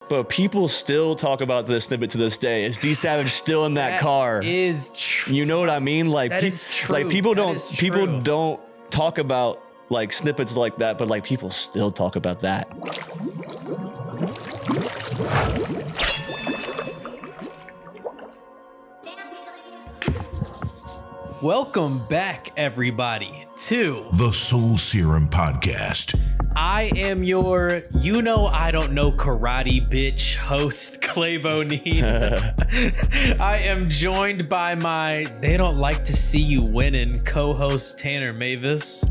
But people still talk about this snippet to this day. Is D Savage still in that car? Is true. You know what I mean? Like That is true. Like people That is people true. don't talk about like snippets like that, but like people still talk about that. Welcome back, everybody, to the Soul Serum Podcast. I am your, you know, I don't know karate bitch host, Playboi Carti. I am joined by my they don't like to see you winning co-host Tanner Mavis.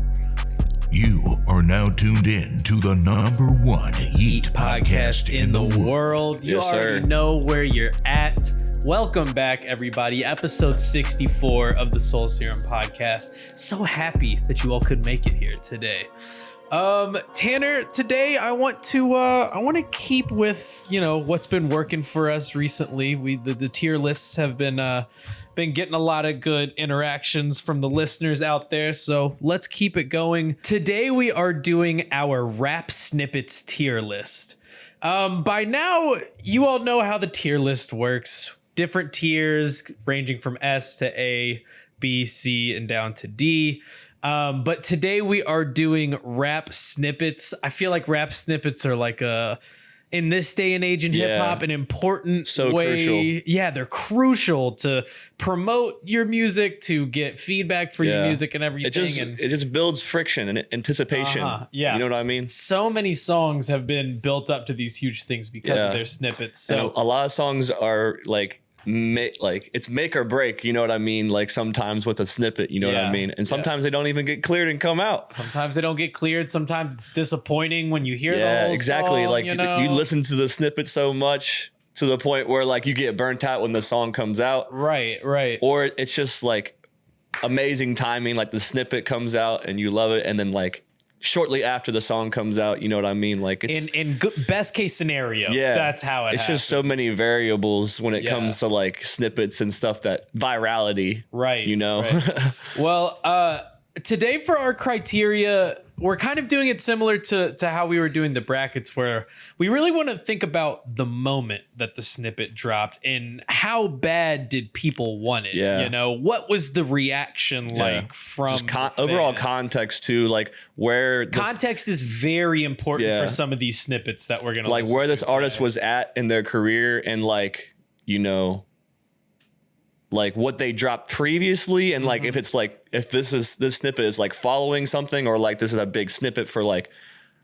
You are now tuned in to the #1 Yeat podcast in the world. You Yes, already sir. know where you're at. Welcome back, everybody. Episode 64 of the Soul Serum podcast. So happy that you all could make it here today. Tanner, today I want to keep with, you know, what's been working for us recently. The tier lists have been getting a lot of good interactions from the listeners out there, so let's keep it going. Today we are doing our Rap Snippets tier list. By now, you all know how the tier list works. Different tiers ranging from S to A, B, C, and down to D. But today we are doing rap snippets. I feel like rap snippets are like in this day and age in hip hop, an important way. Crucial. Yeah, they're crucial to promote your music, to get feedback for your music and everything. It just builds friction and anticipation. Yeah. You know what I mean? So many songs have been built up to these huge things because of their snippets. So And a lot of songs are like it's make or break, you know what I mean? Like sometimes with a snippet, you know what I mean? And sometimes they don't even get cleared and come out. sometimes they don't get cleared. Sometimes it's disappointing when you hear the whole exactly. song, Like you know? you listen to the snippet so much to the point where like you get burnt out when the song comes out. Right. Or it's just like amazing timing. Like the snippet comes out and you love it. And then like shortly after the song comes out, you know what I mean? Like it's in best case scenario, that's how it's just so many variables when it comes to like snippets and stuff, that virality, right, you know. right. Well, today for our criteria, we're kind of doing it similar to how we were doing the brackets, where we really want to think about the moment that the snippet dropped and how bad did people want it. You know, what was the reaction like from just the overall fans? context too, like where Context is very important for some of these snippets that we're gonna like listen where to this artist today. was at in their career, and like, you know, like what they dropped previously, and like if it's like if this snippet is like following something, or like this is a big snippet for like,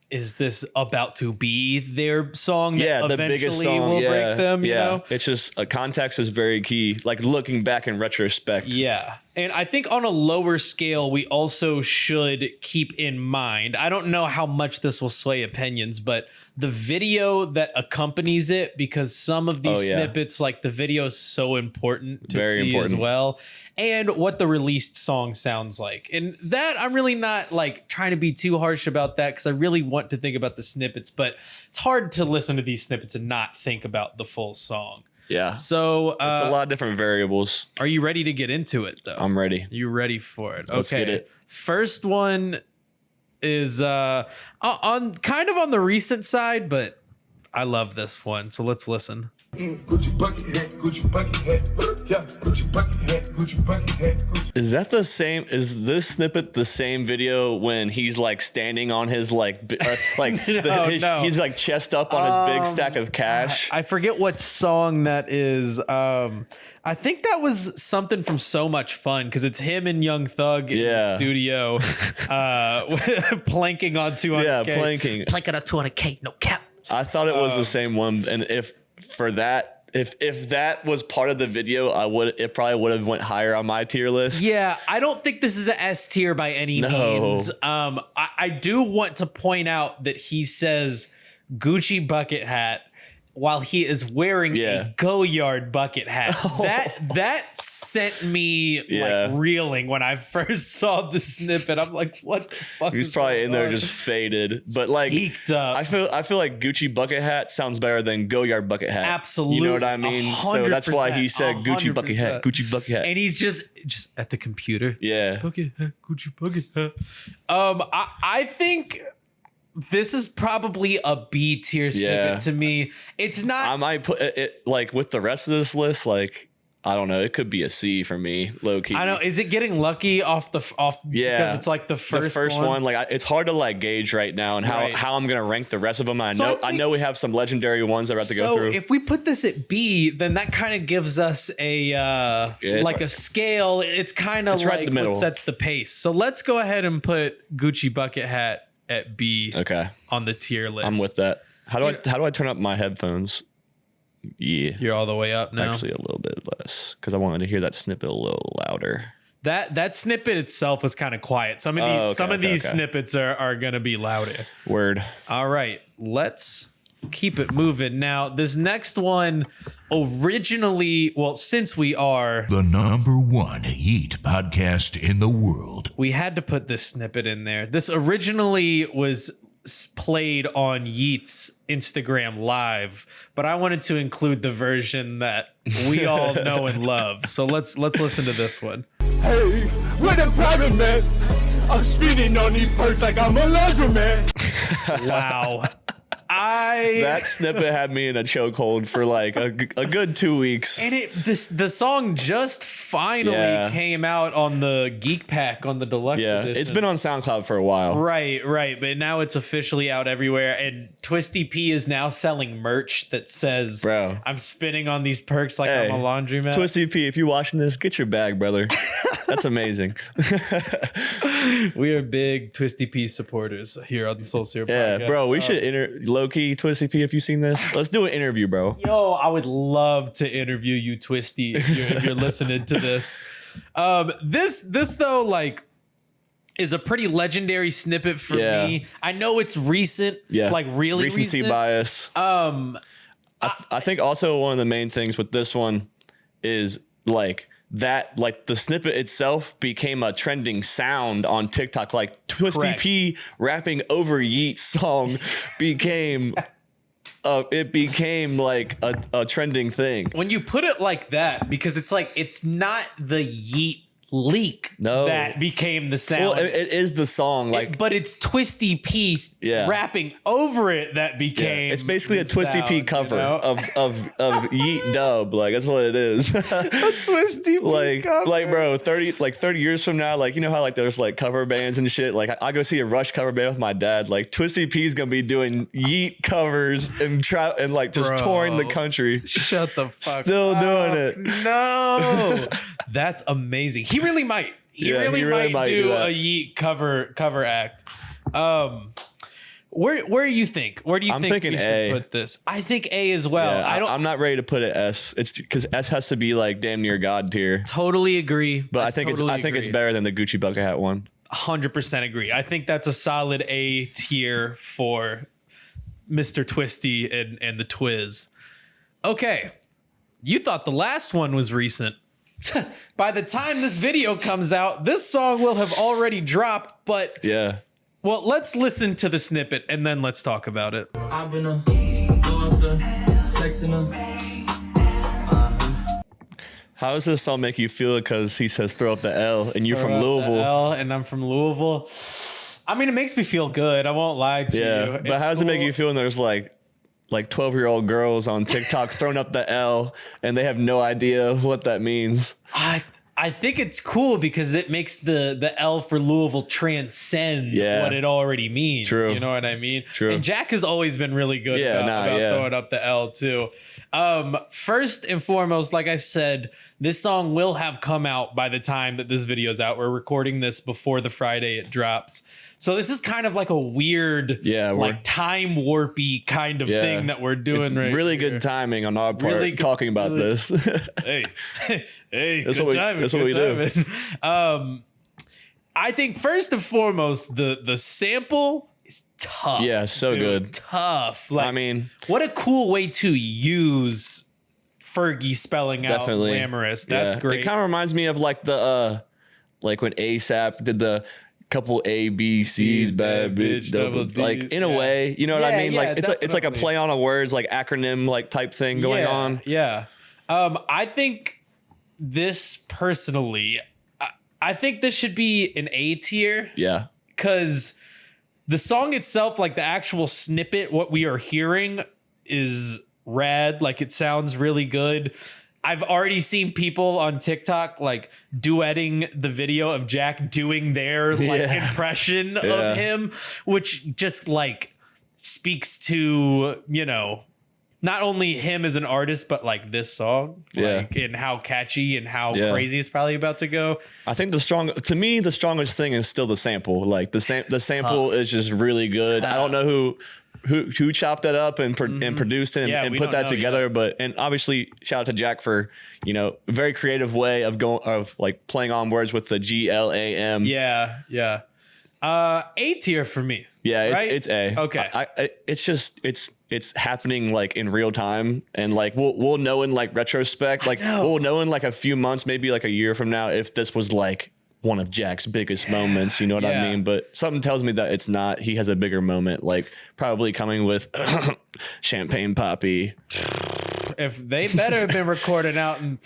is this about to be their song that the eventually biggest song will break them, you know? It's just context is very key, like looking back in retrospect. Yeah. And I think on a lower scale, we also should keep in mind, I don't know how much this will sway opinions, but the video that accompanies it, because some of these snippets, like the video is so important to Very see important. as well, and what the released song sounds like. And that I'm really not like trying to be too harsh about that, because I really want to think about the snippets, but it's hard to listen to these snippets and not think about the full song. Yeah. So It's a lot of different variables. are you ready to get into it though? I'm ready. You ready for it? Let's okay. get it. First one is on kind of on the recent side, but I love this one. So let's listen. Gucci bucket hat, Gucci bucket hat, yeah, Gucci bucket hat, Gucci bucket hat. Is that the same? Is this snippet the same video when he's like standing on his like No. he's like chest up on his big stack of cash? I forget what song that is. I think that was something from So Much Fun, because it's him and Young Thug in the studio planking on 200K. Yeah, planking. Planking on 200K, no cap. I thought it was the same one, and if that was part of the video, it probably would have went higher on my tier list. Yeah, I don't think this is an S tier by any means. I do want to point out that he says Gucci bucket hat while he is wearing a Goyard bucket hat. That sent me like reeling when I first saw the snippet. I'm like, what the fuck? He's probably in there just faded, but like geeked up. I feel like Gucci bucket hat sounds better than Goyard bucket hat. Absolutely, you know what I mean. So that's why he said Gucci bucket hat, Gucci bucket hat, and he's just at the computer. Yeah, bucket hat, Gucci bucket hat. I think this is probably a B tier snippet to me. It's not. I might put it like with the rest of this list. Like, I don't know. It could be a C for me, low key. I know. Is it getting lucky off? Yeah, because it's like the first one. Like, it's hard to like gauge right now and how I'm gonna rank the rest of them. I know we have some legendary ones that we're about to go through. So if we put this at B, then that kind of gives us a a scale. It's kind of like what sets the pace. So let's go ahead and put Gucci Bucket Hat at B. Okay. On the tier list. I'm with that. How do I turn up my headphones? Yeah. You're all the way up now? Actually, a little bit less because I wanted to hear that snippet a little louder. That snippet itself was kind of quiet. Some of these snippets are going to be louder. Word. All right. Let's keep it moving. Now, this next one originally, since we are the number one Yeat podcast in the world, we had to put this snippet in there. This originally was played on Yeat's Instagram Live, but I wanted to include the version that we all know and love. So let's listen to this one. Hey, with a private man, I'm speeding on these perks like I'm a laundromat. Wow. That snippet had me in a chokehold for like a good 2 weeks. And the song just finally came out on the Geek Pack on the deluxe edition. It's been on SoundCloud for a while. Right. But now it's officially out everywhere. And Twisty P is now selling merch that says, "Bro, I'm spinning on these perks like I'm a laundromat." Twisty P, if you're watching this, get your bag, brother. That's amazing. We are big Twisty P supporters here on the Soul Serum podcast. Yeah, bro, we should low-key, Twisty P, if you've seen this, let's do an interview, bro. Yo, I would love to interview you, Twisty, if you're listening to this. This though, like, is a pretty legendary snippet for me. I know it's recent, like really recency recent. bias. I think also one of the main things with this one is like the snippet itself became a trending sound on TikTok. Like Twisty P rapping over Yeat's song became like a trending thing. When you put it like that, because it's like it's not the Yeat leak that became the sound. Well, it is the song, like, but it's Twisty P rapping over it that became. It's basically a Twisty P cover of Yeat dub. Like, that's what it is. A Twisty P cover. Like, bro, 30 years from now, like, you know how like there's like cover bands and shit. Like, I go see a Rush cover band with my dad. Like, Twisty P's gonna be doing Yeat covers and like just touring the country. Shut the fuck Still up. doing it. No, that's amazing. He really might. He really might do a Yeat cover act. Where do you think? Where do you think we should put this? I think A as well. Yeah, I'm not ready to put it S. It's because S has to be like damn near God tier. Totally agree. But I think it's better than the Gucci Bucket Hat one. 100% agree. I think that's a solid A tier for Mr. Twisty and the Twiz. Okay. You thought the last one was recent. By the time this video comes out, this song will have already dropped, but well, let's listen to the snippet and then let's talk about it. I've been sexing How does this song make you feel? Because he says throw up the L and you're from Louisville. L and I'm from Louisville. I mean, it makes me feel good. I won't lie to you. But how does it make you feel when there's like 12-year-old girls on TikTok throwing up the L and they have no idea what that means? I think it's cool because it makes the L for Louisville transcend what it already means. True. You know what I mean? True. And Jack has always been really good about throwing up the L too. First and foremost, like I said, this song will have come out by the time that this video is out. We're recording this before the Friday it drops. So this is kind of like a weird, like time warpy kind of thing that we're doing it's right really here. Good timing on our part talking about this. hey, that's good timing. That's what we do. I think first and foremost, the sample is tough. Yeah, so good. Tough. Like, I mean, what a cool way to use Fergie spelling out glamorous. That's great. It kind of reminds me of like the like when ASAP did the couple A, B, C's, bad bitch, double D. Like in a way, you know what I mean? Like it's like a play on a words, like acronym like type thing going on. Yeah. I think this personally, I think this should be an A tier. Yeah. Because The song itself, like the actual snippet, what we are hearing is rad. Like it sounds really good. I've already seen people on TikTok like duetting the video of Jack doing their like impression of him, which just like speaks to, you know, not only him as an artist, but like this song, like and how catchy and how crazy it's probably about to go. I think the strongest thing is still the sample. Like the sample is just really good. I don't know who chopped that up and produced it and put that together, but and obviously shout out to Jack for, you know, a very creative way of like playing on words with the GLAM. Yeah. A tier for me. Yeah, right? it's A. Okay. It's just it's happening like in real time, and like we'll know in like retrospect, like we'll know in like a few months, maybe like a year from now, if this was like one of Jack's biggest moments, you know what I mean? But something tells me that it's not. He has a bigger moment, like probably coming with Champagne Poppy. If they better have been recording out and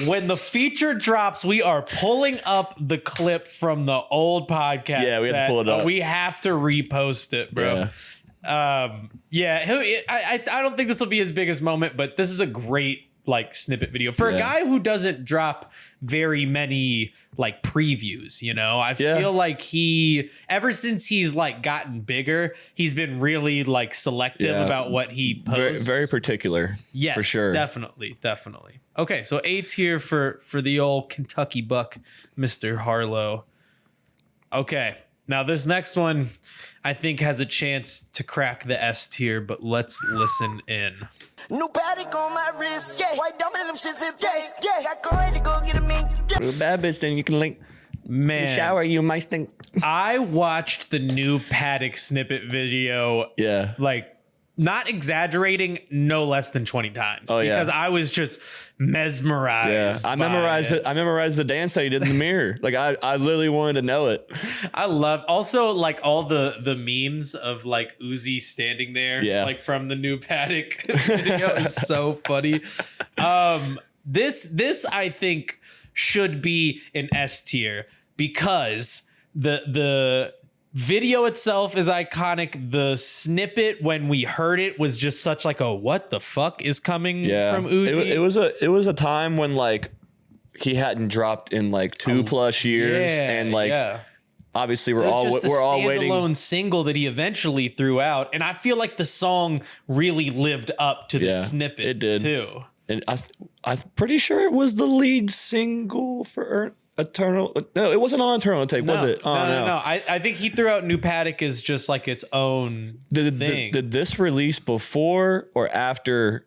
when the feature drops, we are pulling up the clip from the old podcast. Yeah, we have to pull it up. We have to repost it, bro. I don't think this will be his biggest moment, but this is a great like snippet video for a guy who doesn't drop very many like previews, you know. I feel like he, ever since he's like gotten bigger, he's been really like selective about what he posts. Very particular. Yes, for sure. Definitely. Okay, so A tier for the old Kentucky buck, Mr. Harlow. Okay, now this next one I think has a chance to crack the S tier, but let's listen in. New Patek on my wrist, white diamond in them shits, got going to go get a mink, Bad bitch, then you can link. Man, Shower, you might stink. I watched the new Patek snippet video. Like, not exaggerating, no less than 20 times. Because I was just mesmerized. I memorized it. I memorized the dance that he did in the mirror. Like I literally wanted to know it. I love also like all the memes of like Uzi standing there, like from the new Patek video is so funny. This I think should be an S tier because the video itself is iconic. The snippet when we heard it was just such like a what the fuck is coming from Uzi. It was a time when like he hadn't dropped in like 2+ years, and like obviously we're all waiting. Standalone single that he eventually threw out, and I feel like the song really lived up to the snippet. It did too. And I'm pretty sure it was the lead single for Eternal. No, it wasn't on Eternal Tape, was it? No. I think he threw out New Patek as just like its own thing. Did this release before or after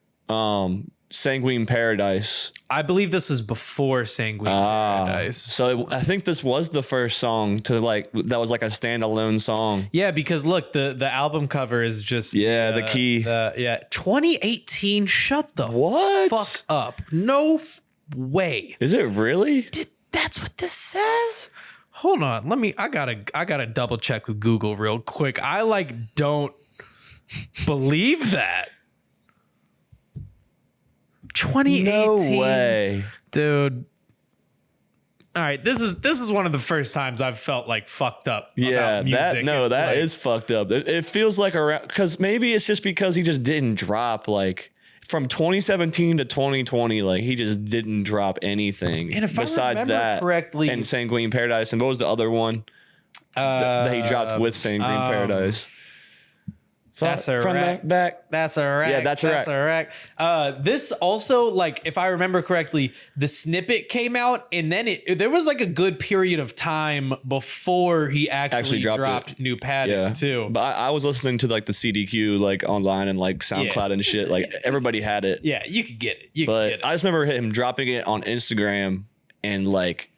Sanguine Paradise? I believe this was before Sanguine Paradise. So I think this was the first song to like that was like a standalone song. Yeah, because look, the album cover is just the key. 2018. Shut the fuck up. No way. Is it really? That's what this says. Hold on, I gotta double check with Google real quick. I like don't believe that. 2018. No way, dude. All right, this is one of the first times I've felt like fucked up. About music. That is fucked up. It feels like around because maybe it's just because he just didn't drop like. From 2017 to 2020, like he just didn't drop anything. And if besides I remember that, correctly, and Sanguine Paradise, and what was the other one that he dropped with Sanguine Paradise? That's a wreck. That's a wreck. Yeah, that's a wreck. This also, like, if I remember correctly, the snippet came out, and then there was like a good period of time before he actually dropped New Patek too. But I was listening to like the CDQ like online and like SoundCloud and shit. Like everybody had it. Yeah, you could get it. I just remember him dropping it on Instagram and like,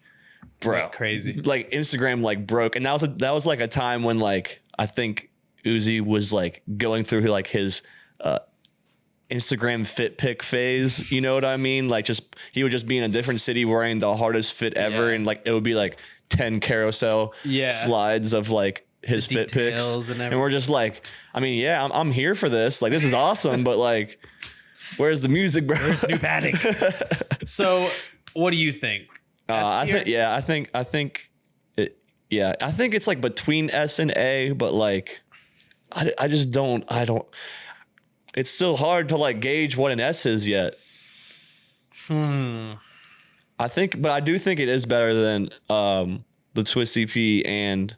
bro, crazy. Like Instagram like broke, and that was like a time when like I think Uzi was like going through like his Instagram fit pick phase, you know what I mean? Like he would just be in a different city wearing the hardest fit ever, and like it would be like 10 carousel slides of like his the fit picks, and we're just like, I mean, I'm here for this. Like this is awesome, but like, where's the music, bro? Where's New Patek? So, what do you think? I think Yeah, I think it's like between S and A, but like I just don't. It's still hard to like gauge what an S is yet. I do think it is better than the Twisty P and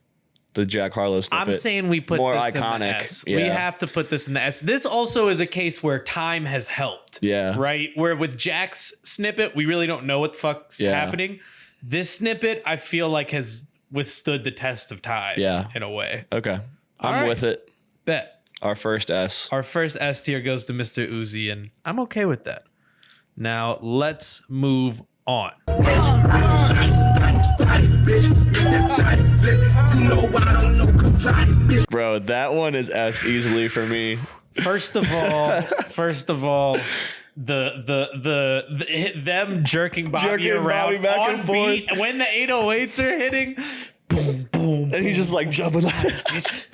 the Jack Harlow snippet. I'm saying we put more this iconic. in the S. Yeah. We have to put this in the S. This also is a case where time has helped. Yeah. Right? Where with Jack's snippet, we really don't know what the fuck's happening. This snippet, I feel like, has withstood the test of time. Yeah. In a way. Okay. I'm right. with it. Bet. Our first S. Our first S tier goes to Mr. Uzi, and I'm okay with that. Now let's move on. Bro, that one is S easily for me. First of all, the them jerking Bobby around Bobby back on and forth. beat when the 808s are hitting. Boom, boom. And he's just like jumping.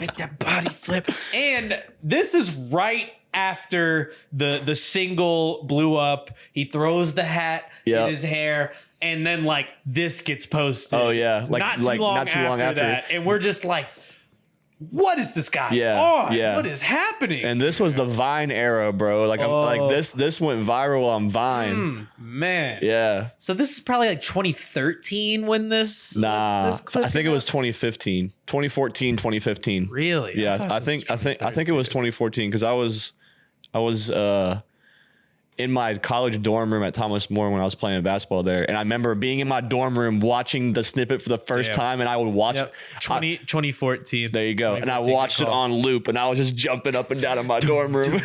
Make that body flip. And this is right after the single blew up. He throws the hat in his hair, and then like this gets posted. Oh yeah, not too long after that, and we're just like, what is this guy on? What is happening? And this was the Vine era, bro. Like, this went viral on Vine. Man. Yeah. So this is probably like 2013 when this. Nah, this clip I think it was 2015, 2014, 2015. Really? Yeah, I think it was 2014 because I was in my college dorm room at Thomas More when I was playing basketball there, and I remember being in my dorm room watching the snippet for the first time, and I would watch it. 2014. There you go. And I watched it on loop, and I was just jumping up and down in my dorm room.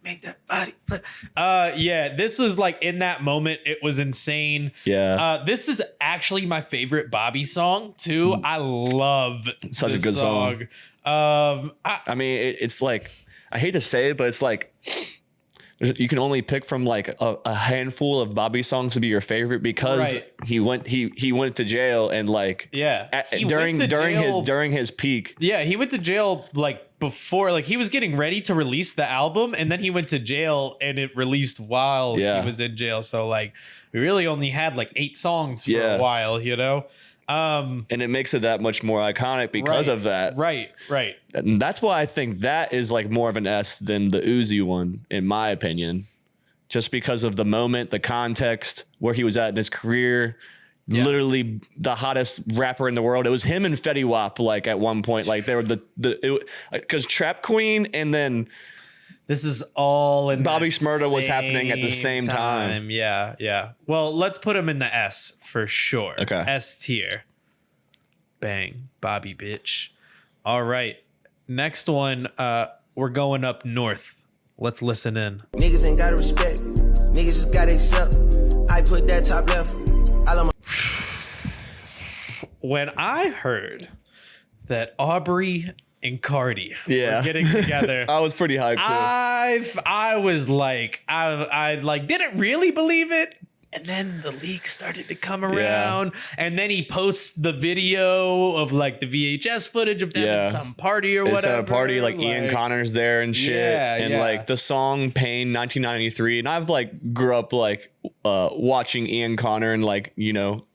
Make that body flip. Yeah, this was like in that moment, it was insane. Yeah. This is actually my favorite Bobby song too. I love Such this a good song. I mean, it's like, I hate to say it, but it's like, you can only pick from like a handful of Bobby songs to be your favorite because he went to jail and like during his peak. Yeah, he went to jail like before, like he was getting ready to release the album, and then he went to jail and it released while he was in jail. So like we really only had like 8 songs for a while, you know? And it makes it that much more iconic because of that. Right. And that's why I think that is like more of an S than the Uzi one, in my opinion. Just because of the moment, the context, where he was at in his career. Literally the hottest rapper in the world. It was him and Fetty Wap, like at one point. Like they were because Trap Queen and then this is all in Bobby Shmurda was happening at the same time. Yeah. Well, let's put him in the S for sure. Okay. S tier. Bang. Bobby bitch. All right. Next one, we're going up north. Let's listen in. Niggas ain't gotta respect. Niggas just gotta accept. I put that top left. When I heard that Aubrey and Carti were getting together, I was pretty hyped too. I was like, I like didn't really believe it. And then the leaks started to come around, and then he posts the video of like the VHS footage of them at some party or whatever. At a party, like Ian Connor's there and shit, and like the song "Pain" 1993. And I've like grew up like watching Ian Connor and like, you know,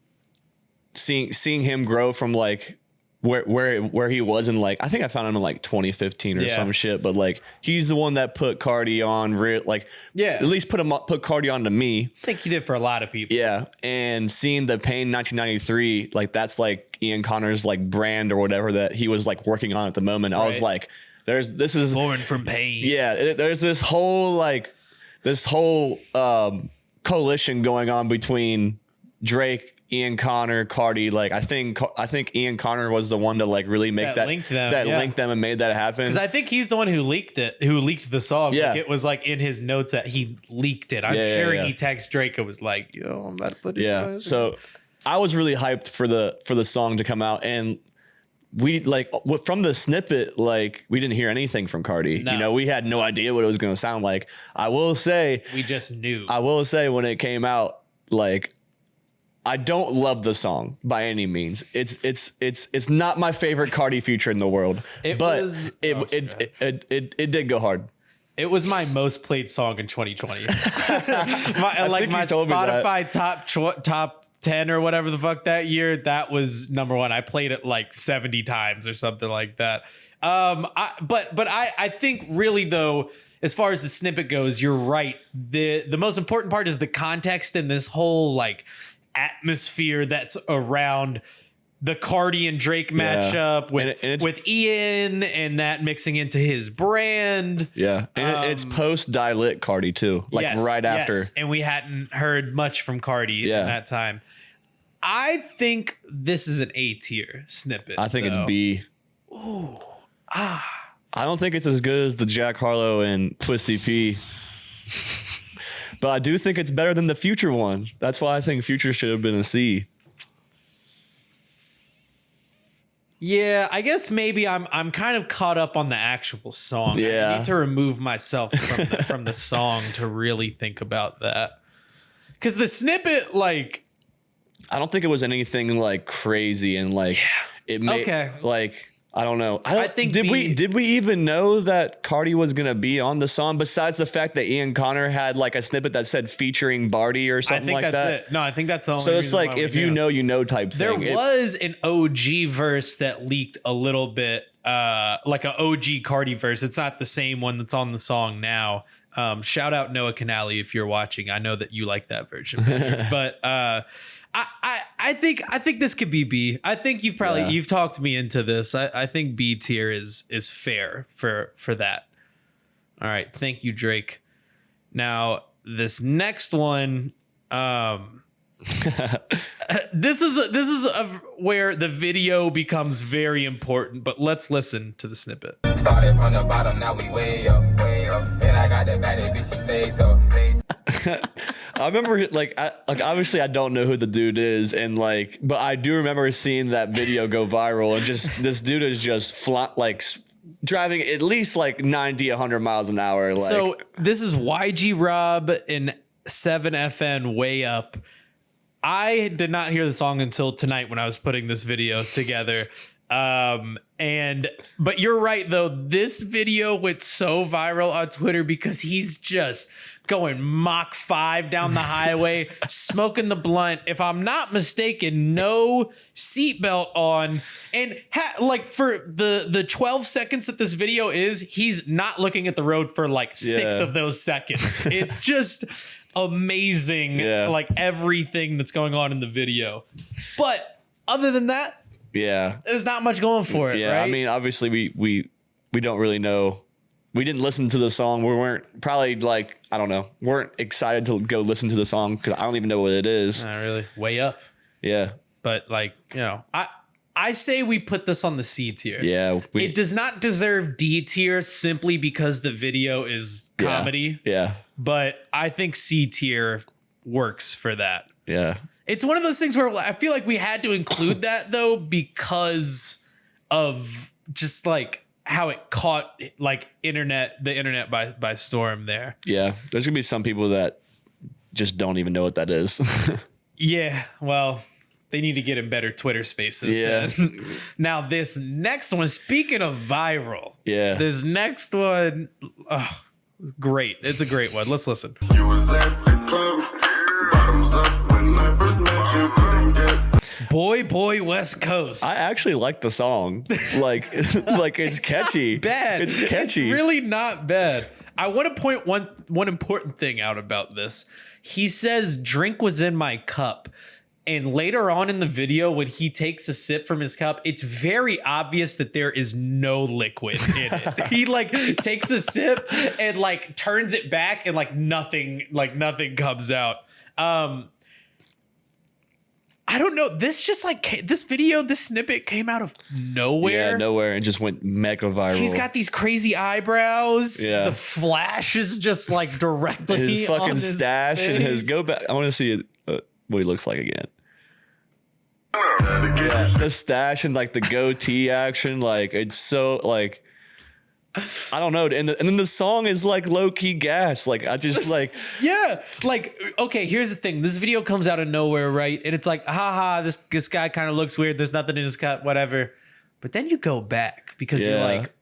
seeing him grow from like where he was in like, I think I found him in like 2015 or some shit, but like he's the one that put Carti on at least put Carti on to me. I think he did for a lot of people. Yeah. And seeing the Pain 1993, like that's like Ian Connor's like brand or whatever that he was like working on at the moment. I was like, this is Born from Pain. Yeah. There's this whole coalition going on between Drake, Ian Connor, Carti. Like I think Ian Connor was the one to like really make that linked them and made that happen. Because I think he's the one who leaked the song. Yeah. Like it was like in his notes that he leaked it. I'm sure he texted Drake and was like, yo, I'm about to put it. Yeah. So I was really hyped for the song to come out, and we like from the snippet, like we didn't hear anything from Carti. No. You know, we had no idea what it was going to sound like. I will say we just knew. I will say when it came out, like, I don't love the song by any means. It's not my favorite Carti feature in the world. It did go hard. It was my most played song in 2020. my Spotify 10 or whatever the fuck that year, that was number one. I played it like 70 times or something like that. I think really though, as far as the snippet goes, you're right. The most important part is the context and this whole like atmosphere that's around the Carti and Drake matchup with Ian and that mixing into his brand. Yeah. And it's post Die Lit Carti too. Like after. And we hadn't heard much from Carti in that time. I think this is an A tier snippet. I think it's B. Ooh. I don't think it's as good as the Jack Harlow and Twisty P. But I do think it's better than the Future one. That's why I think Future should have been a C. Yeah, I guess maybe I'm kind of caught up on the actual song. Yeah. I need to remove myself from the song to really think about that. Because the snippet, like, I don't think it was anything like crazy and like it made like I don't know. I think did we even know that Carti was gonna be on the song besides the fact that Ian Connor had like a snippet that said featuring Barty or something like that? I think that's it. No, I think that's the only So it's like if you know type thing. There was an OG verse that leaked a little bit, like an OG Carti verse. It's not the same one that's on the song now. Shout out Noah Canali if you're watching. I know that you like that version, but I think this could be B. I think you've talked me into this. I think B tier is fair for that. All right, thank you, Drake. Now this next one, this is where the video becomes very important. But let's listen to the snippet. Started from the bottom, now we way up. Then I got the baddest bitch, she stays up. I remember like obviously I don't know who the dude is and like, but I do remember seeing that video go viral and just this dude is just driving at least like 90, 100 miles an hour. Like, so this is YG Rob and 7FN Way Up. I did not hear the song until tonight when I was putting this video together. But you're right though, this video went so viral on Twitter because he's just going Mach 5 down the highway, smoking the blunt. If I'm not mistaken, no seatbelt on, and like for the 12 seconds that this video is, he's not looking at the road for like 6 of those seconds. It's just amazing, like everything that's going on in the video. But other than that, there's not much going for it. Yeah, right? I mean, obviously we don't really know. We didn't listen to the song. We weren't probably like, I don't know, weren't excited to go listen to the song because I don't even know what it is. Not really. Way Up. Yeah. But like, you know, I say we put this on the C tier. Yeah. It does not deserve D tier simply because the video is comedy. Yeah. But I think C tier works for that. Yeah. It's one of those things where I feel like we had to include that though because of just like how it caught like the internet by storm there. Yeah. There's gonna be some people that just don't even know what that is. Yeah. Well, they need to get in better Twitter spaces. Yeah. Then. Now this next one, speaking of viral. Yeah. This next one, great. It's a great one. Let's listen. You was at the club, bottoms up when I first met you, couldn't get. Boy, West Coast. I actually like the song. Like it's catchy. Not bad. It's catchy. It's really not bad. I want to point one important thing out about this. He says drink was in my cup. And later on in the video, when he takes a sip from his cup, it's very obvious that there is no liquid in it. He like takes a sip and like turns it back and nothing comes out. I don't know. This just this snippet came out of nowhere. Yeah, nowhere, and just went mega viral. He's got these crazy eyebrows. Yeah. The flash is just like directly his fucking on his stash face. and his go back. I want to see what he looks like again. Yeah, the stash and like the goatee action, like it's so like I don't know, and then the song is like low key gas. Like I just like okay. Here's the thing: this video comes out of nowhere, right? And it's like, haha, this guy kind of looks weird. There's nothing in his cut, whatever. But then you go back because you're like,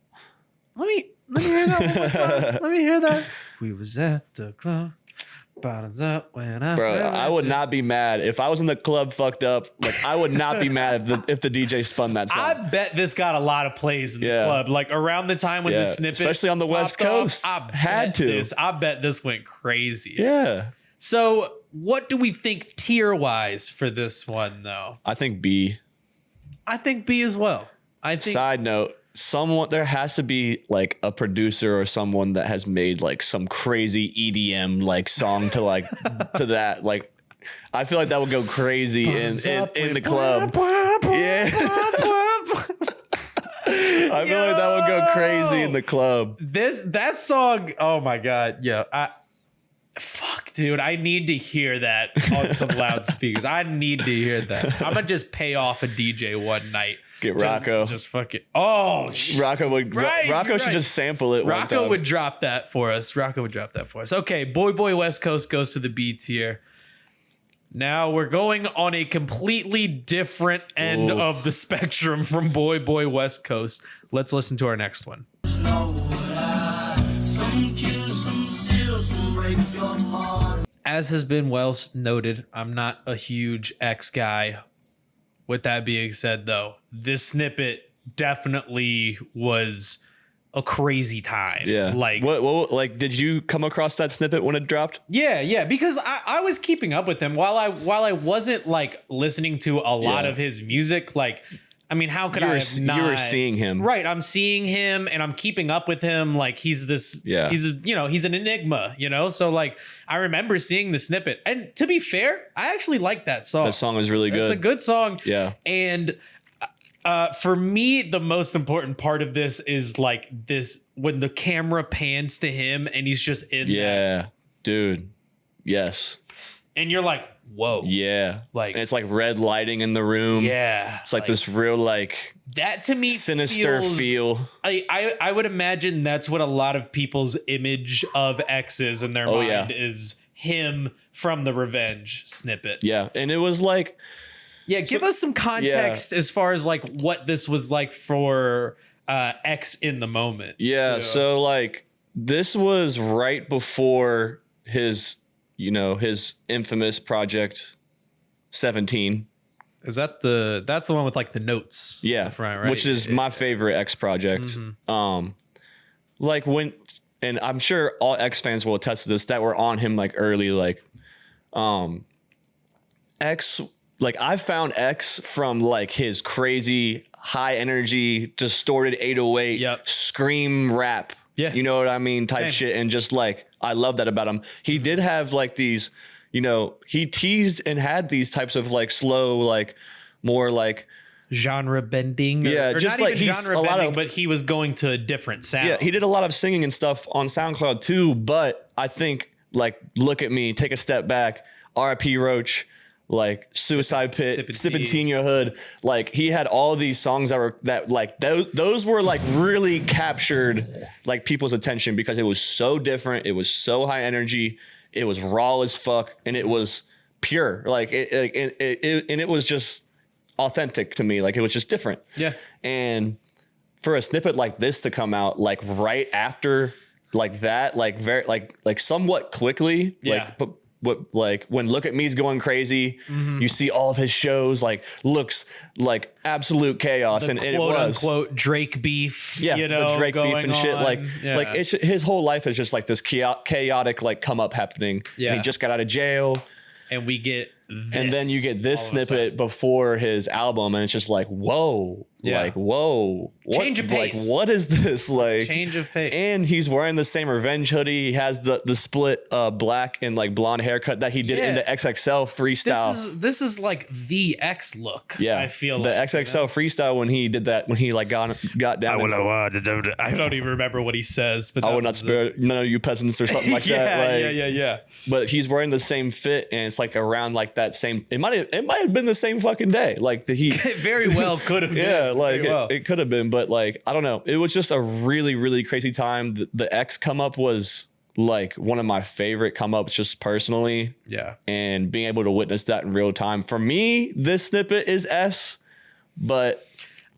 let me hear that one more time. Let me hear that. We was at the club. Bottoms up when I Bro, I would not be mad if I was in the club fucked up. Like, I would not be mad if the DJ spun that song. I bet this got a lot of plays in the club. Like around the time when the snippet, especially on the West Coast, I bet this went crazy. Yeah. So, what do we think tier wise for this one, though? I think B. I think B as well. I think. Side note. There has to be like a producer or someone that has made like some crazy EDM like song to like to that. Like, I feel like that would go crazy in the club. Yeah. I feel like that would go crazy in the club. That song, oh my God. Yeah. Fuck, dude. I need to hear that on some loudspeakers. I need to hear that. I'm gonna just pay off a DJ one night. Get Rocco. Just fuck it. Oh, Rocco should just sample it. Rocco would drop that for us. Okay, Boy West Coast goes to the B tier. Now we're going on a completely different end of the spectrum from Boy West Coast. Let's listen to our next one. As has been well noted, I'm not a huge X guy. With that being said, though, this snippet definitely was a crazy time. Yeah. Like, like, did you come across that snippet when it dropped? Yeah, because I was keeping up with him while I wasn't like listening to a lot of his music. Like, I mean, how could I have not? You were seeing him. Right. I'm seeing him and I'm keeping up with him. Like he's an enigma, So like, I remember seeing the snippet, and to be fair, I actually like that song. That song is really good. It's a good song. Yeah. And for me, the most important part of this is like this, when the camera pans to him and he's just in there. Dude. Yes. And you're like, whoa. Yeah. Like, and it's like red lighting in the room. Yeah. It's like this real like that to me sinister feel. I would imagine that's what a lot of people's image of X is in their mind is him from the Revenge snippet. Yeah. And it was like, give us some context as far as like what this was like for X in the moment. Yeah. Too. So like this was right before his infamous project 17. Is that's the one with like the notes? Yeah. Front, right? Which is my favorite X project. Mm-hmm. Like and I'm sure all X fans will attest to this, that were on him like early, like X, like I found X from like his crazy high energy, distorted 808 scream rap. Yeah. You know what I mean? Type shit. And just like, I love that about him. He did have like these, he teased and had these types of like slow, like more like genre bending. Or just like he's genre bending, but he was going to a different sound. Yeah. He did a lot of singing and stuff on SoundCloud too. But I think like, look at me, take a step back, RIP Roach, like Suicide Pit, Sippin' Tea in Your Hood. Like he had all these songs those were like really captured like people's attention because it was so different. It was so high energy. It was raw as fuck. And it was pure. Like it was just authentic to me. Like it was just different. Yeah. And for a snippet like this to come out like right after like that, like very like somewhat quickly, like when Look at Me's going crazy, you see all of his shows like looks like absolute chaos, and it was unquote Drake beef. Yeah, the Drake beef and shit. Like it's his whole life is just like this chaotic like come up happening. Yeah, and he just got out of jail, and we get this, and then you get this snippet before his album, and it's just like whoa. Yeah. Like, whoa. Change of pace. Like, what is this? Like change of pace. And he's wearing the same Revenge hoodie. He has the split black and like blonde haircut that he did in the XXL freestyle. This is like the X look. Yeah. I feel the XXL freestyle when he did that, when he like got down. I don't even remember what he says, but I would not spare none of you peasants or something like that. Like, yeah. But he's wearing the same fit, and it's like around like that same. It might have been the same fucking day. Like it very well could have been. Yeah. Like it could have been, but like I don't know. It was just a really, really crazy time. The X come up was like one of my favorite come ups, just personally. Yeah, and being able to witness that in real time for me, this snippet is S. But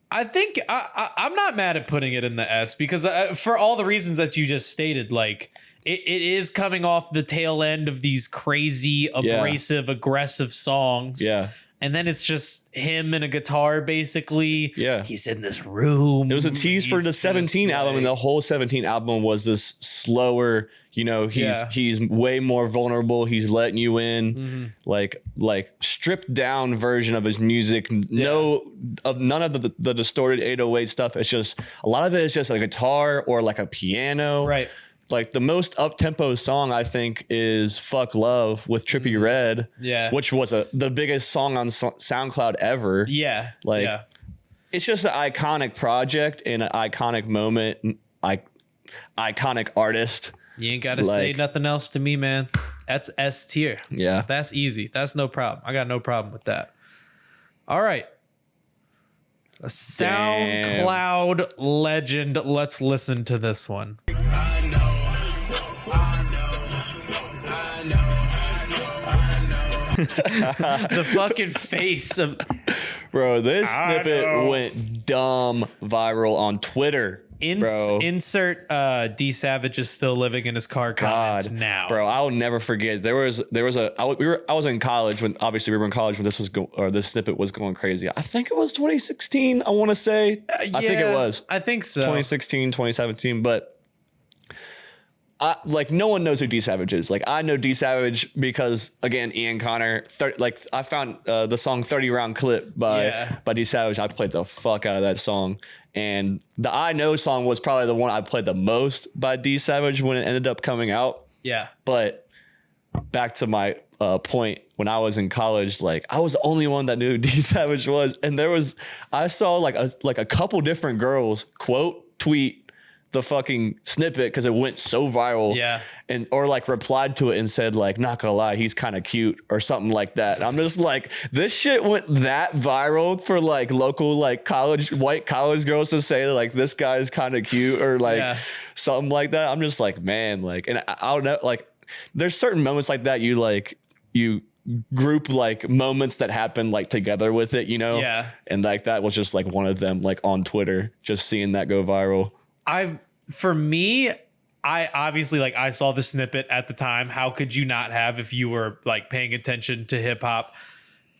I think I'm not mad at putting it in the S because for all the reasons that you just stated, like it is coming off the tail end of these crazy, abrasive, aggressive songs. Yeah. And then it's just him and a guitar, basically. Yeah. He's in this room. It was a tease for the 17 album, and the whole 17 album was this slower, he's way more vulnerable. He's letting you in, like stripped down version of his music. None of the distorted 808 stuff. It's just, a lot of it is just a guitar or like a piano. Right. Like the most up-tempo song, I think, is Fuck Love with Trippie Redd. Yeah. Which was the biggest song on SoundCloud ever. Yeah. It's just an iconic project and an iconic moment. Iconic artist. You ain't got to say nothing else to me, man. That's S tier. Yeah. That's easy. That's no problem. I got no problem with that. All right. A SoundCloud legend. Let's listen to this one. The fucking face of bro, this snippet went dumb viral on Twitter. Insert D Savage is still living in his car comments now. Bro, I will never forget. I was in college when we were in college when this snippet was going crazy. I think it was 2016, I want to say. I think it was. I think so. 2016, 2017, but no one knows who D Savage is. Like, I know D Savage because, again, Ian Connor. I found the song 30 Round Clip by D Savage. I played the fuck out of that song. And the I Know song was probably the one I played the most by D Savage when it ended up coming out. Yeah. But back to my point, when I was in college, I was the only one that knew who D Savage was. And I saw a couple different girls tweet the fucking snippet because it went so viral, or replied to it and said not gonna lie, he's kind of cute or something like that. I'm just this shit went that viral for local white college girls to say this guy is kind of cute or something like that. I'm just man, and I don't know, there's certain moments like that you group moments that happen together with it, and that was just one of them, on Twitter, just seeing that go viral. For me, I obviously I saw the snippet at the time. How could you not have if you were paying attention to hip hop?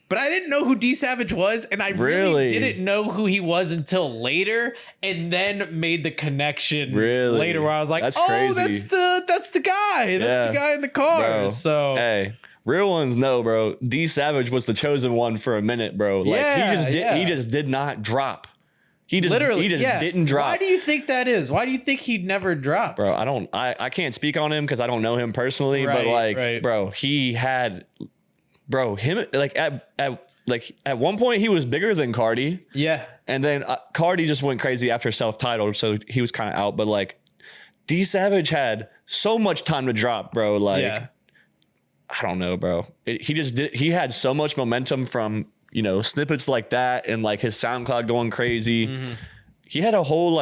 But I didn't know who D Savage was, and I really didn't know who he was until later, and then made the connection later where I was that's crazy. That's the guy. That's the guy in the car. Bro. So hey. Real ones know, bro. D Savage was the chosen one for a minute, bro. He just did not drop. He just didn't drop. Why do you think that is? Why do you think he'd never drop? Bro, I can't speak on him because I don't know him personally, but bro, he had him at one point he was bigger than Carti. Yeah. And then Carti just went crazy after self-titled, so he was kind of out, but D Savage had so much time to drop, bro. I don't know, bro. He had so much momentum from snippets like that and his SoundCloud going crazy. Mm-hmm. He had a whole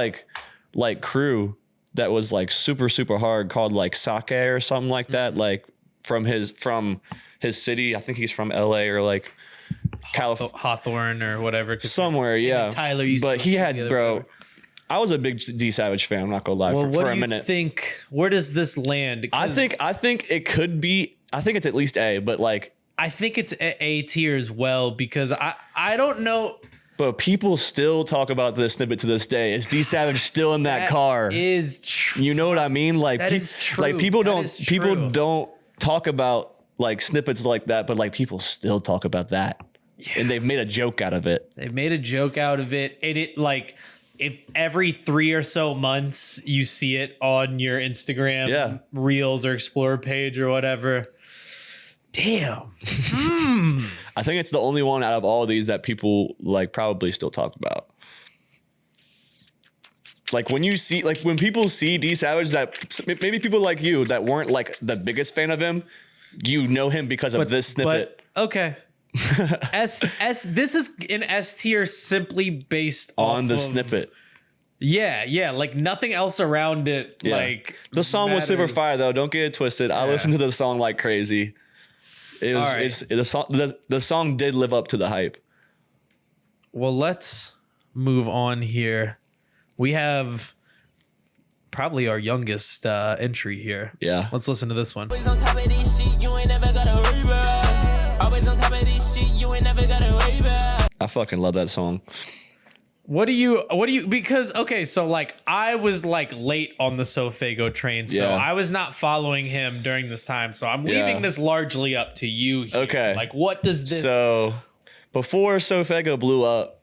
crew that was super, super hard called Sake or something like that. From his city. I think he's from LA or California. Hawthorne or whatever. Somewhere, yeah. Tyler used but he had, bro. I was a big D Savage fan. I'm not gonna lie for a minute. Where does this land? I think it could be. I think it's at least A, but I think it's A tier as well because I don't know. But people still talk about this snippet to this day. Is D Savage still in that car? Is true. You know what I mean? That is true. People don't talk about snippets like that, but people still talk about that. Yeah. And they've made a joke out of it. And it if every 3 or so months you see it on your Instagram Reels or Explore page or whatever. Damn. I think it's the only one out of all of these that people probably still talk about. When people see D Savage, that maybe people like you that weren't the biggest fan of him, him because of this snippet. Okay. This is an S tier simply based on the snippet. Yeah, nothing else around it. Yeah. The song was super fire though. Don't get it twisted. I listened to the song like crazy. It was the song did live up to the hype. Well, let's move on here. We have probably our youngest entry here. Yeah. Let's listen to this one. Always on top of this shit, you ain't never gotta worry about. Always on top of this shit, you ain't never gotta worry about. I fucking love that song. What do you, because, okay, so like I was like late on the Sofago train, so Yeah. I was not following him during this time. So I'm leaving this largely up to you here. Okay. Like, what does this? So before Sofago blew up,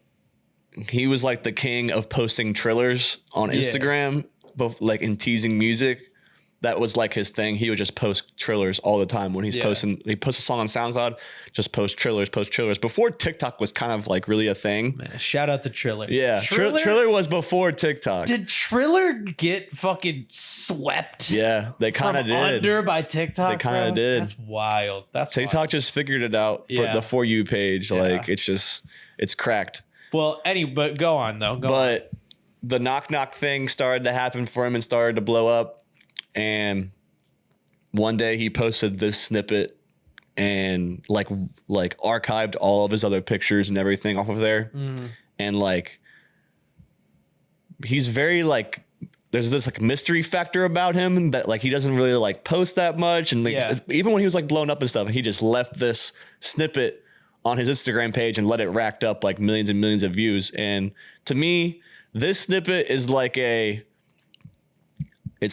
he was like the king of posting trillers on Instagram, both like in teasing music. That was like his thing. He would just post trillers all the time when he's posting. He posts a song on SoundCloud, just post trillers. Before TikTok was kind of like really a thing. Man, shout out to Triller. Yeah, Triller was before TikTok. Did Triller get fucking swept? Yeah, they kind of did. Under by TikTok. They kind of did. That's wild. That's TikTok wild. just figured it out for Yeah. the For You page. Like it's cracked. Well, but go on though. But the knock knock thing started to happen for him and started to blow up. And one day he posted this snippet and like archived all of his other pictures and everything off of there. And like he's very like there's this like mystery factor about him that like he doesn't really like post that much. And like, even when he was like blown up and stuff, he just left this snippet on his Instagram page and let it racked up like millions and millions of views. And to me, this snippet is like it's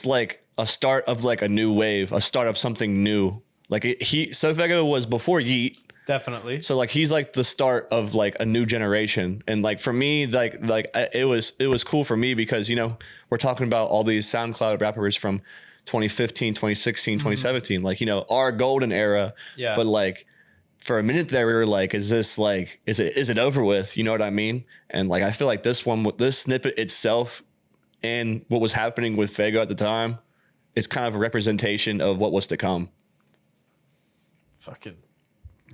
like a start of like a new wave, a start of something new. Like Sofago was before Yeat. Definitely. So like he's like the start of like a new generation. And like for me, like it was cool for me because, you know, we're talking about all these SoundCloud rappers from 2015, 2016, 2017, like, you know, our golden era. Yeah. But like for a minute there, we were like, is it over with? You know what I mean? And like I feel like this snippet itself and what was happening with Fago at the time is kind of a representation of what was to come. Fucking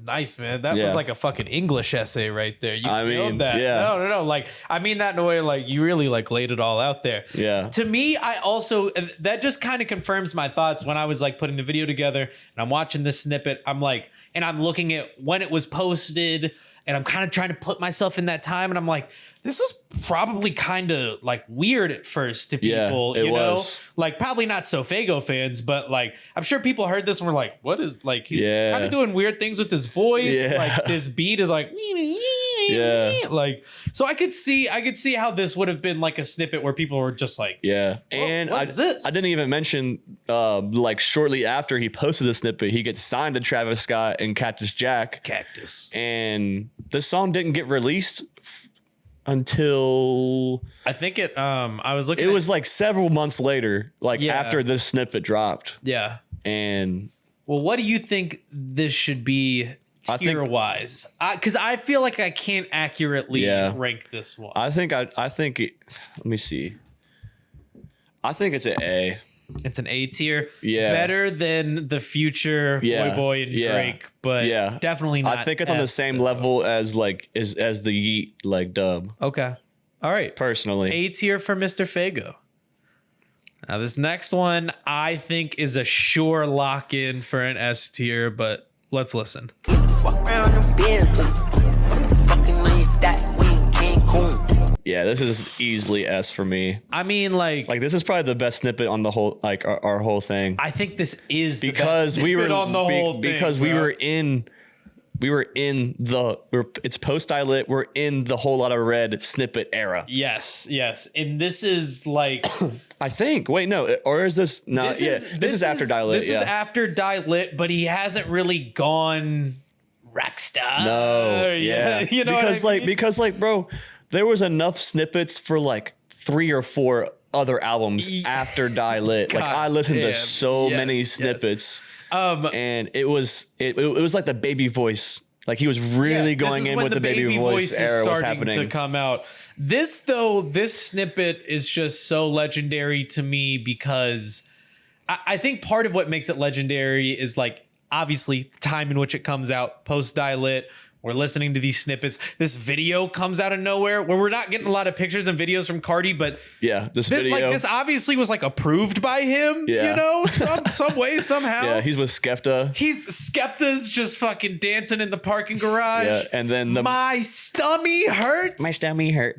nice, man. That was like a fucking English essay right there. You killed that. Yeah. No. Like, I mean that in a way, like you really like laid it all out there. Yeah. To me, I also, that just kind of confirms my thoughts when I was like putting the video together and I'm watching this snippet. I'm like, and I'm looking at when it was posted and I'm kind of trying to put myself in that time. And I'm like, this was probably kind of like weird at first to people, it you know, was. like probably not Sofago fans, but like, I'm sure people heard this and were like, what is like, he's kind of doing weird things with his voice. Yeah. Like this beat is like, like, so I could see how this would have been like a snippet where people were just like, and what is this? I didn't even mention, like shortly after he posted the snippet, he gets signed to Travis Scott and Cactus Jack. And this song didn't get released until I think I was looking. It was like several months later, like after this snippet dropped. Yeah. And well, what do you think this should be tier wise? Because I feel like I can't accurately rank this one. I think let me see. I think it's an A. It's an A tier. Yeah. Better than the Future Boy and Drake, but definitely not. I think it's on the same level as like as the Yeat like dub. Okay. All right. Personally. A tier for Mr. Fago. Now this next one I think is a sure lock in for an S tier, but let's listen. Fuck around them beers. Fucking like that we in Cancun. Yeah, this is easily S for me. I mean, like this is probably the best snippet on the whole, like our whole thing. I think this is because the best snippet on the whole thing, because we were in it's post Dilit. We're in the Whole Lot of Red snippet era. Yes, and this is like I think. Wait, no, or is this not? This is after Dilit. This is after Dilit, but he hasn't really gone rockstar. No, you know, because bro. There was enough snippets for like 3 or 4 other albums after Die Lit. Like I listened to so many snippets. And it was like the baby voice. Like he was really going in with the baby voice era was happening to come out. This snippet is just so legendary to me because I think part of what makes it legendary is like obviously the time in which it comes out, post Die Lit. We're listening to these snippets. This video comes out of nowhere where we're not getting a lot of pictures and videos from Carti, but Yeah, this video. like this obviously was like approved by him, Yeah. you know, some way, somehow. Yeah, he's with Skepta. Skepta's just fucking dancing in the parking garage. Yeah, and then my stummy hurts. my stomach hurt.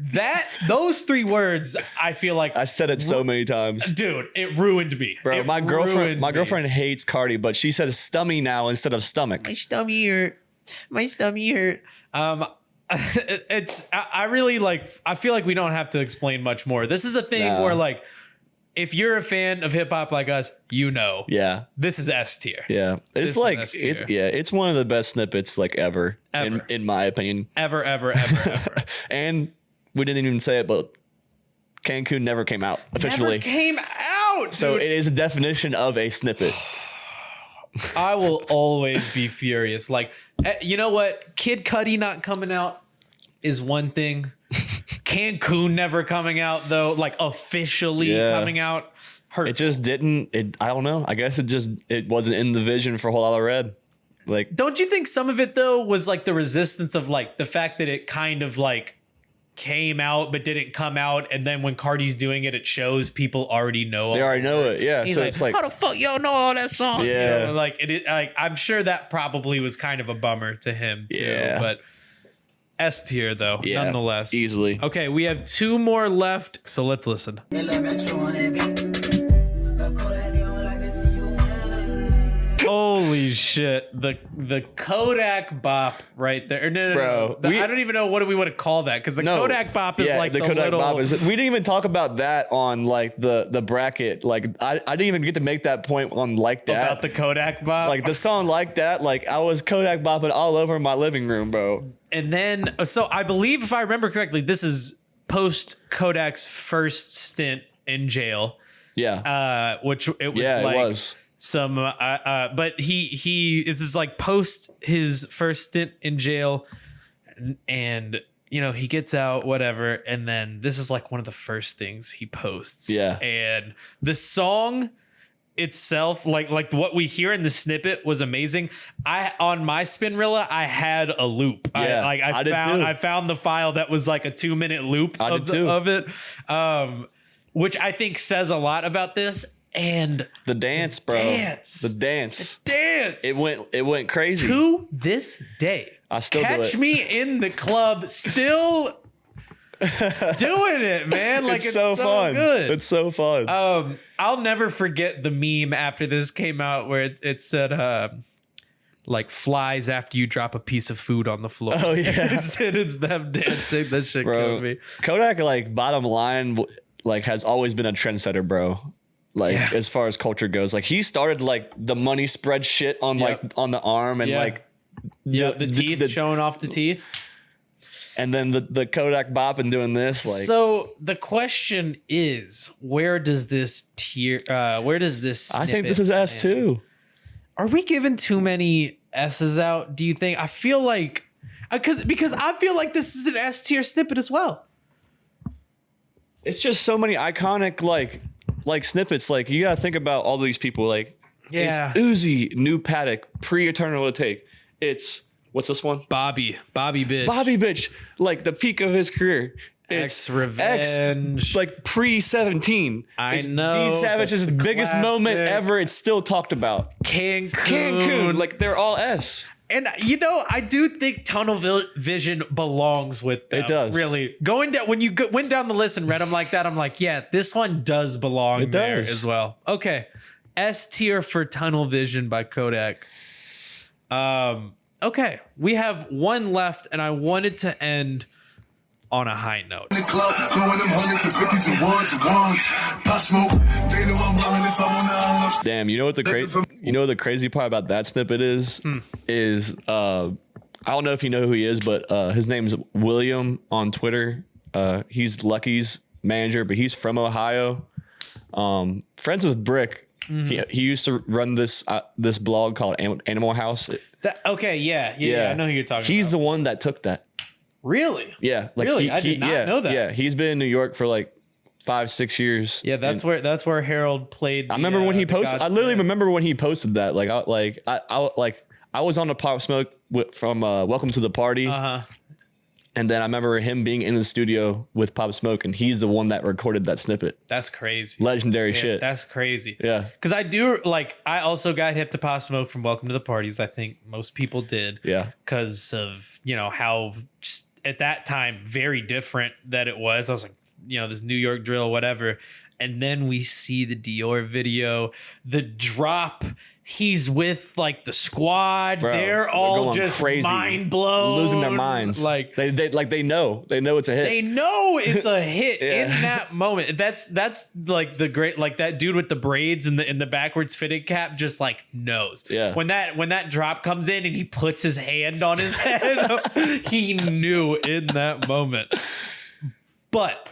Those 3 words, I feel like I said it so many times. dude, it ruined me. Bro, It my ruined me. girlfriend hates Carti, but she says stummy now instead of stomach. My stomach hurt. My stomach hurt. I really like, I feel like we don't have to explain much more. This is a thing No. where like, if you're a fan of hip hop like us, you know, Yeah. this is S tier. Yeah. This It's is like S tier. it's one of the best snippets like ever. Ever. In my opinion. Ever. And we didn't even say it, but Cancun never came out officially. Never came out. So dude. it is a definition of a snippet. I will always be furious. Like, you know what? Kid Cudi not coming out is one thing. Cancun never coming out though, like officially coming out. Hurt. It just didn't. I don't know. I guess it wasn't in the vision for Whole Lotta Red. Like, Don't you think some of it though was like the resistance of like the fact that it kind of like came out but didn't come out, and then when Carti's doing it, it shows people already know. they already know it. Yeah. He's So like, it's like, how the fuck y'all know all that song? Yeah. You know, like like I'm sure that probably was kind of a bummer to him too. Yeah. But S tier though, yeah, nonetheless. easily. Okay, we have 2 more left, so let's listen. Holy shit. The Kodak bop right there. No, Bro, I don't even know what do we want to call that, because the Kodak bop is like the Kodak little, Bob is. We didn't even talk about that on like the bracket. Like I didn't even get to make that point on like that. about the Kodak bop. Like the song like that. Like I was Kodak bopping all over my living room, bro. And then, so I believe if I remember correctly, this is post Kodak's first stint in jail. Yeah. Which it was Yeah, like it was. some but he this is like post his first stint in jail, and you know, he gets out, whatever, and then this is like one of the first things he posts. Yeah. And the song itself, like what we hear in the snippet was amazing. On my Spinrilla, I had a loop. Yeah, I did too. I found the file that was like a 2-minute loop I of, did too. of it, which I think says a lot about this. And The dance, bro. The dance. It went crazy. to this day, I still do catch it. me in the club still doing it, man. Like, it's so fun. good. It's so fun. I'll never forget the meme after this came out where it said like flies after you drop a piece of food on the floor. Oh, yeah. it's them dancing. That shit killed bro, me. Kodak, like bottom line, like has always been a trendsetter, bro. Like Yeah. as far as culture goes, like he started like the money spread shit on like on the arm and Yeah. like The teeth, showing off the teeth. and then the Kodak bop and doing this like So the question is, where does this tier? Where does this? I think this snippet is S land? too. Are we giving too many S's out? Do you think? I feel like because I feel like this is an S tier snippet as well. It's just so many iconic like snippets. Like you gotta think about all these people. Like Yeah. it's Uzi, new Patek, pre-eternal take. It's what's this one? Bobby bitch. Bobby bitch, like the peak of his career. X Revenge. like pre-17. I It's know, D Savage's that's the biggest moment classic. ever. It's still talked about. Cancun. Like they're all S. And you know, I do think Tunnel Vision belongs with them. It does. Really. Going down, when you went down the list and read them like that, I'm like, yeah, this one does belong It there does. as well. Okay. S tier for Tunnel Vision by Kodak. Okay. We have one left, and I wanted to end on a high note. In the club, throwing them hundreds and fifties and ones. Pop smoke, they know I'm rolling if I'm on the island. Damn, you know what the crazy part about that snippet is? Is I don't know if you know who he is, but his name's William on Twitter. He's Lucky's manager, but he's from Ohio. Friends with Brick. He used to run this blog called Animal House. Okay, yeah. I know who you're talking about. He's the one that took that. Really? Yeah, like Really? I did not know that. Yeah, he's been in New York for like 5-6 years. Yeah, that's where Harold played. I remember when he posted. I literally remember. remember when he posted that. I was on the Pop Smoke from Welcome to the Party. And then I remember him being in the studio with Pop Smoke, and he's the one that recorded that snippet. That's crazy. Legendary shit. That's crazy. Yeah. Because I also got hip to Pop Smoke from Welcome to the Parties. I think most people did. Yeah. Because of, how just at that time, very different that it was. I was like, this New York drill, whatever. And then we see the Dior video, the drop. He's with like the squad. Bro, they're all going just crazy, mind blown, losing their minds. Like they know it's a hit. They know it's a hit Yeah. in that moment. That's like the great, like that dude with the braids and the backwards fitted cap just like knows. Yeah. When that drop comes in and he puts his hand on his head, he knew in that moment. But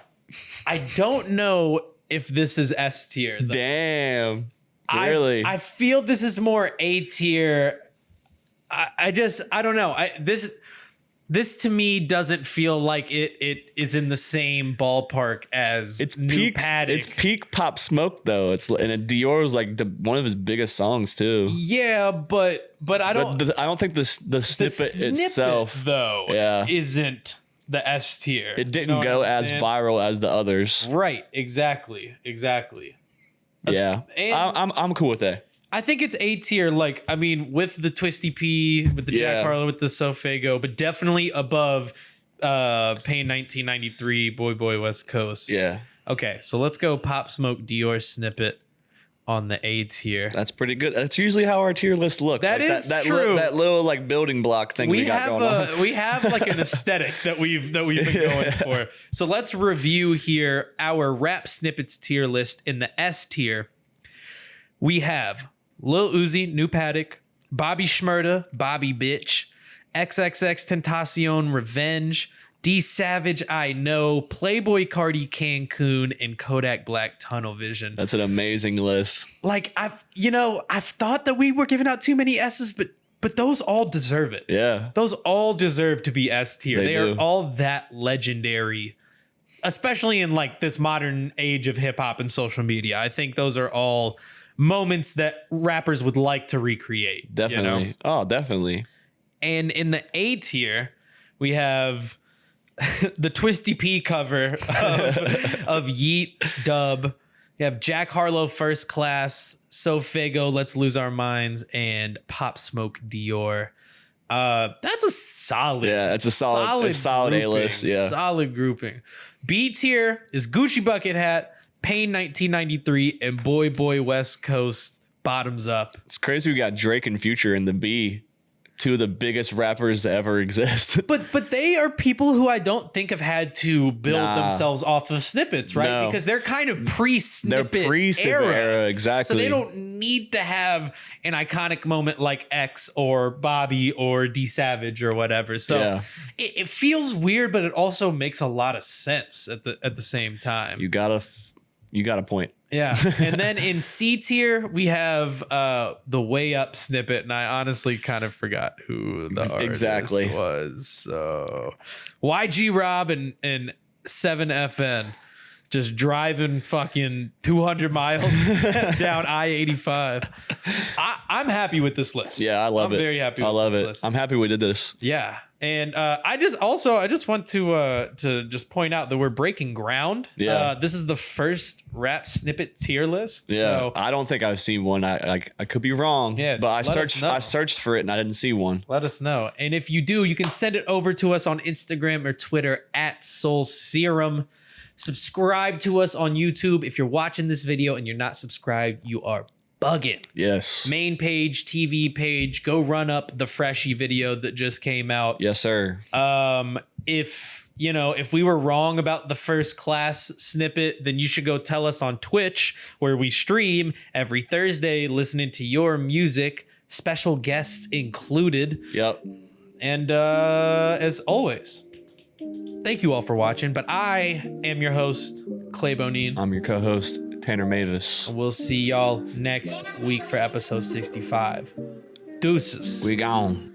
I don't know if this is S tier. Damn. Really? I feel this is more A tier. I don't know. This to me doesn't feel like it is in the same ballpark as it's New peak. Patek. It's peak Pop Smoke though. Dior was like one of his biggest songs too. Yeah, but I don't. I don't think the snippet itself though isn't the S tier. It didn't go as viral as the others. Right. Exactly. Yeah, and I'm cool with that. I think it's A tier. Like, I mean, with the Twisty P, with the Jack Harlow, with the Sofago, but definitely above Pain 1993, Boy West Coast. Yeah. Okay, so let's go Pop Smoke Dior snippet on the A tier. That's pretty good. That's usually how our tier list look. That is true. That little like building block thing we got going on. We have like an aesthetic that we've been going for. So let's review here our Rap Snippets tier list. In the S tier, we have Lil Uzi, New Patek, Bobby Shmurda, Bobby Bitch, XXX Tentacion, Revenge, D Savage, I Know, Playboi Carti, Cancun, and Kodak Black, Tunnel Vision. That's an amazing list. Like I've thought that we were giving out too many S's, but those all deserve it. Yeah. Those all deserve to be S tier. They do. are all that legendary, especially in like this modern age of hip hop and social media. I think those are all moments that rappers would like to recreate. Definitely. Oh, definitely. And in the A tier, we have the Twisty P cover of Yeat Dub. You have Jack Harlow First Class, Sofago Let's Lose Our Minds, and Pop Smoke Dior. That's a solid. Yeah, it's a solid A list. Yeah. Solid grouping. B tier is Gucci Bucket Hat, Pain 1993, and Boy West Coast. Bottoms up. It's crazy we got Drake and Future in the B. Two of the biggest rappers to ever exist. But they are people who I don't think have had to build themselves off of snippets, right? No. Because they're kind of pre-snippet They're pre-snippet era, exactly. So they don't need to have an iconic moment like X or Bobby or D Savage or whatever. So it feels weird, but it also makes a lot of sense at the same time. You got a point. Yeah. And then in C tier, we have the Way Up snippet. And I honestly kind of forgot who the artist was. So YG Rob and 7FN just driving fucking 200 miles down I-85. I'm happy with this list. Yeah, I love it. I'm very happy with this list. I'm happy we did this. Yeah. And I just want to just point out that we're breaking ground. Yeah. This is the first Rap Snippet tier list. Yeah. So I don't think I've seen one. I could be wrong. Yeah, But let us know. I searched for it and I didn't see one. let us know. And if you do, you can send it over to us on Instagram or Twitter at Soul Serum. Subscribe to us on YouTube. If you're watching this video and you're not subscribed, you are bugging. Yes. Main page, TV page, go run up the Freshie video that just came out. Yes, sir. If we were wrong about the First Class snippet, then you should go tell us on Twitch, where we stream every Thursday, listening to your music, special guests included. Yep. And as always, thank you all for watching. But I am your host, Clay Bonine. I'm your co-host, Tanner Mavis. We'll see y'all next week for episode 65. Deuces. We gone.